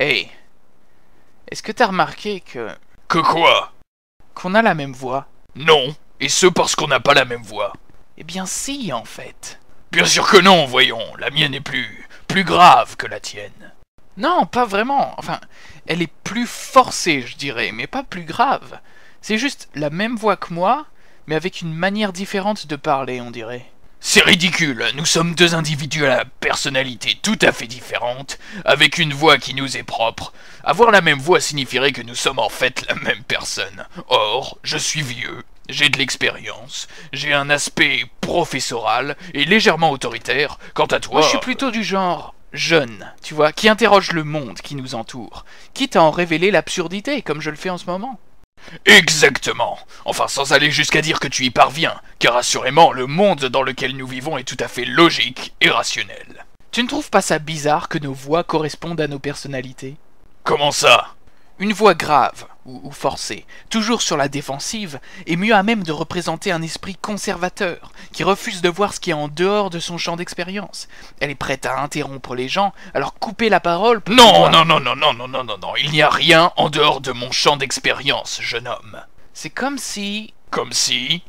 Hey, est-ce que t'as remarqué que... Que quoi? qu'on a la même voix? Non, et ce parce qu'on n'a pas la même voix. Eh bien si, en fait. Bien sûr que non, voyons, la mienne est plus grave que la tienne. Non, pas vraiment. Enfin, elle est plus forcée, je dirais, mais pas plus grave. C'est juste la même voix que moi, mais avec une manière différente de parler, on dirait. C'est ridicule, nous sommes deux individus à la personnalité tout à fait différente, avec une voix qui nous est propre. Avoir la même voix signifierait que nous sommes en fait la même personne. Or, je suis vieux, j'ai de l'expérience, j'ai un aspect professoral et légèrement autoritaire. Quant à toi... Moi, je suis plutôt du genre jeune, tu vois, qui interroge le monde qui nous entoure, quitte à en révéler l'absurdité, comme je le fais en ce moment. Exactement. Enfin, sans aller jusqu'à dire que tu y parviens, car assurément, le monde dans lequel nous vivons est tout à fait logique et rationnel. Tu ne trouves pas ça bizarre que nos voix correspondent à nos personnalités? Comment ça? Une voix grave, ou forcée, toujours sur la défensive, est mieux à même de représenter un esprit conservateur, qui refuse de voir ce qui est en dehors de son champ d'expérience. Elle est prête à interrompre les gens, alors couper la parole pour Non, pouvoir... non, il n'y a rien en dehors de mon champ d'expérience, jeune homme. C'est comme si... Comme si...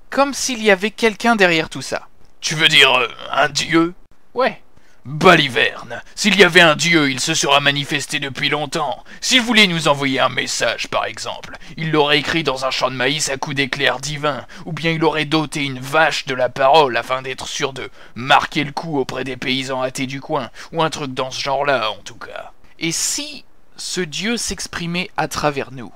comme s'il y avait quelqu'un derrière tout ça. Tu veux dire un dieu? Ouais. Baliverne, s'il y avait un dieu, il se sera manifesté depuis longtemps. S'il voulait nous envoyer un message, par exemple, il l'aurait écrit dans un champ de maïs à coups d'éclairs divins, ou bien il aurait doté une vache de la parole afin d'être sûr de marquer le coup auprès des paysans athées du coin, ou un truc dans ce genre-là, en tout cas. Et si ce dieu s'exprimait à travers nous?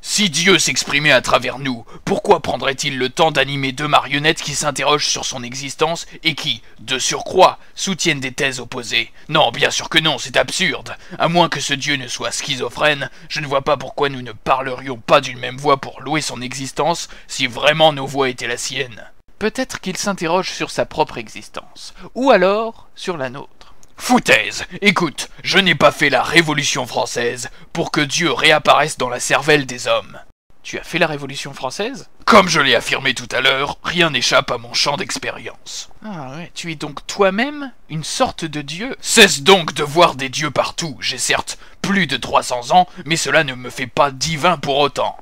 Si Dieu s'exprimait à travers nous, pourquoi prendrait-il le temps d'animer deux marionnettes qui s'interrogent sur son existence et qui, de surcroît, soutiennent des thèses opposées? Non, bien sûr que non, c'est absurde. À moins que ce Dieu ne soit schizophrène, je ne vois pas pourquoi nous ne parlerions pas d'une même voix pour louer son existence si vraiment nos voix étaient la sienne. Peut-être qu'il s'interroge sur sa propre existence, ou alors sur la nôtre. Foutaise! Écoute, je n'ai pas fait la Révolution française pour que Dieu réapparaisse dans la cervelle des hommes. Tu as fait la Révolution française? Comme je l'ai affirmé tout à l'heure, rien n'échappe à mon champ d'expérience. Ah ouais, tu es donc toi-même une sorte de dieu? Cesse donc de voir des dieux partout. J'ai certes plus de 300 ans, mais cela ne me fait pas divin pour autant.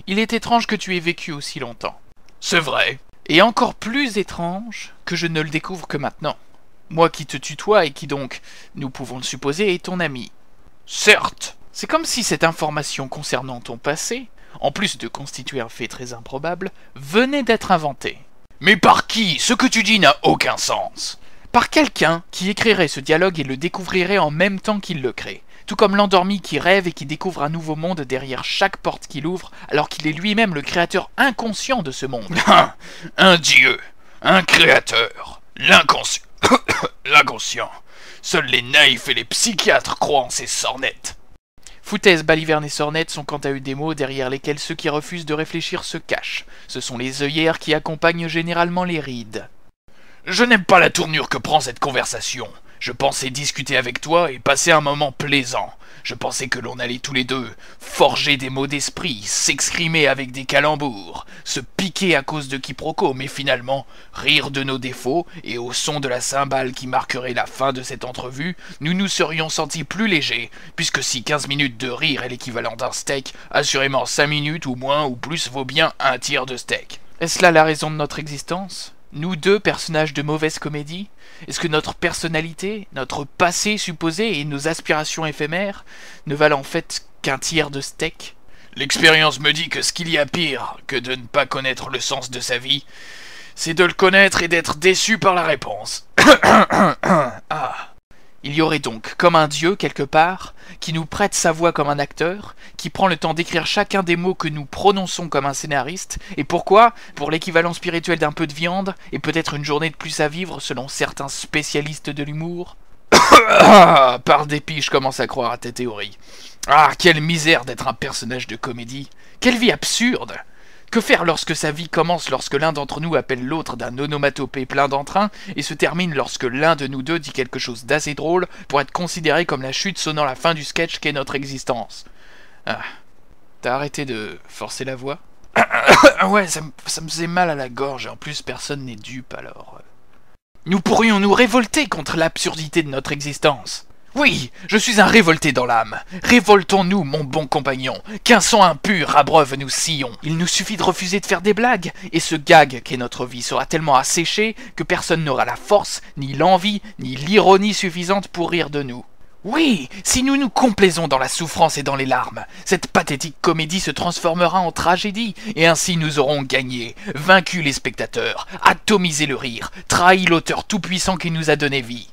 Il est étrange que tu aies vécu aussi longtemps. C'est vrai. Et encore plus étrange que je ne le découvre que maintenant. Moi qui te tutoie et qui donc, nous pouvons le supposer, est ton ami. Certes. C'est comme si cette information concernant ton passé, en plus de constituer un fait très improbable, venait d'être inventée. Mais par qui? Ce que tu dis n'a aucun sens. Par quelqu'un qui écrirait ce dialogue et le découvrirait en même temps qu'il le crée. Tout comme l'endormi qui rêve et qui découvre un nouveau monde derrière chaque porte qu'il ouvre, alors qu'il est lui-même le créateur inconscient de ce monde. Un dieu, un créateur, l'inconscient. L'inconscient. Seuls les naïfs et les psychiatres croient en ces sornettes. Foutaise, Baliverne et Sornette sont quant à eux des mots derrière lesquels ceux qui refusent de réfléchir se cachent. Ce sont les œillères qui accompagnent généralement les rides. Je n'aime pas la tournure que prend cette conversation. Je pensais discuter avec toi et passer un moment plaisant. Je pensais que l'on allait tous les deux forger des mots d'esprit, s'exprimer avec des calembours, se piquer à cause de quiproquos, mais finalement rire de nos défauts, et au son de la cymbale qui marquerait la fin de cette entrevue, nous nous serions sentis plus légers, puisque si 15 minutes de rire est l'équivalent d'un steak, assurément 5 minutes ou moins ou plus vaut bien un tiers de steak. Est-ce là la raison de notre existence? Nous deux, personnages de mauvaise comédie? Est-ce que notre personnalité, notre passé supposé et nos aspirations éphémères ne valent en fait qu'un tiers de steak? L'expérience me dit que ce qu'il y a pire que de ne pas connaître le sens de sa vie, c'est de le connaître et d'être déçu par la réponse. Il y aurait donc comme un dieu quelque part, qui nous prête sa voix comme un acteur, qui prend le temps d'écrire chacun des mots que nous prononçons comme un scénariste, et pourquoi? Pour l'équivalent spirituel d'un peu de viande, et peut-être une journée de plus à vivre selon certains spécialistes de l'humour. Par dépit, je commence à croire à ta théorie. Ah, quelle misère d'être un personnage de comédie. Quelle vie absurde! Que faire lorsque sa vie commence lorsque l'un d'entre nous appelle l'autre d'un onomatopée plein d'entrain et se termine lorsque l'un de nous deux dit quelque chose d'assez drôle pour être considéré comme la chute sonnant la fin du sketch qu'est notre existence? T'as arrêté de forcer la voix? Ouais, ça me faisait mal à la gorge et en plus personne n'est dupe alors... Nous pourrions nous révolter contre l'absurdité de notre existence. Oui, je suis un révolté dans l'âme. Révoltons-nous, mon bon compagnon, qu'un sang impur abreuve nous sillons. Il nous suffit de refuser de faire des blagues, et ce gag qu'est notre vie sera tellement asséché que personne n'aura la force, ni l'envie, ni l'ironie suffisante pour rire de nous. Oui, si nous nous complaisons dans la souffrance et dans les larmes, cette pathétique comédie se transformera en tragédie, et ainsi nous aurons gagné, vaincu les spectateurs, atomisé le rire, trahi l'auteur tout-puissant qui nous a donné vie.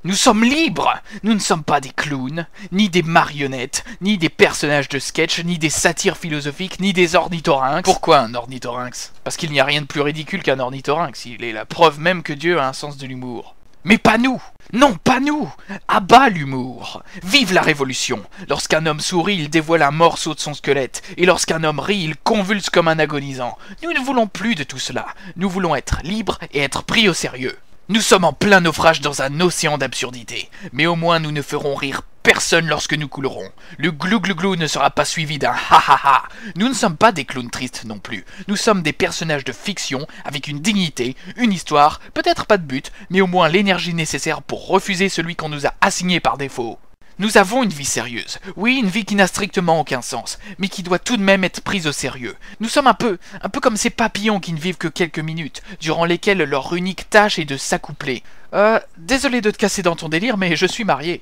Nous sommes libres! Nous ne sommes pas des clowns, ni des marionnettes, ni des personnages de sketch, ni des satires philosophiques, ni des ornithorynques. Pourquoi un ornithorynx? Parce qu'il n'y a rien de plus ridicule qu'un ornithorynx, il est la preuve même que Dieu a un sens de l'humour. Mais pas nous! Non, pas nous! À bas l'humour! Vive la révolution! Lorsqu'un homme sourit, il dévoile un morceau de son squelette, et lorsqu'un homme rit, il convulse comme un agonisant. Nous ne voulons plus de tout cela. Nous voulons être libres et être pris au sérieux. Nous sommes en plein naufrage dans un océan d'absurdité, mais au moins nous ne ferons rire personne lorsque nous coulerons. Le glou-glou-glou ne sera pas suivi d'un ha-ha-ha. Nous ne sommes pas des clowns tristes non plus. Nous sommes des personnages de fiction avec une dignité, une histoire, peut-être pas de but, mais au moins l'énergie nécessaire pour refuser celui qu'on nous a assigné par défaut. Nous avons une vie sérieuse, oui, une vie qui n'a strictement aucun sens, mais qui doit tout de même être prise au sérieux. Nous sommes un peu comme ces papillons qui ne vivent que quelques minutes, durant lesquelles leur unique tâche est de s'accoupler. Désolé de te casser dans ton délire, mais je suis marié.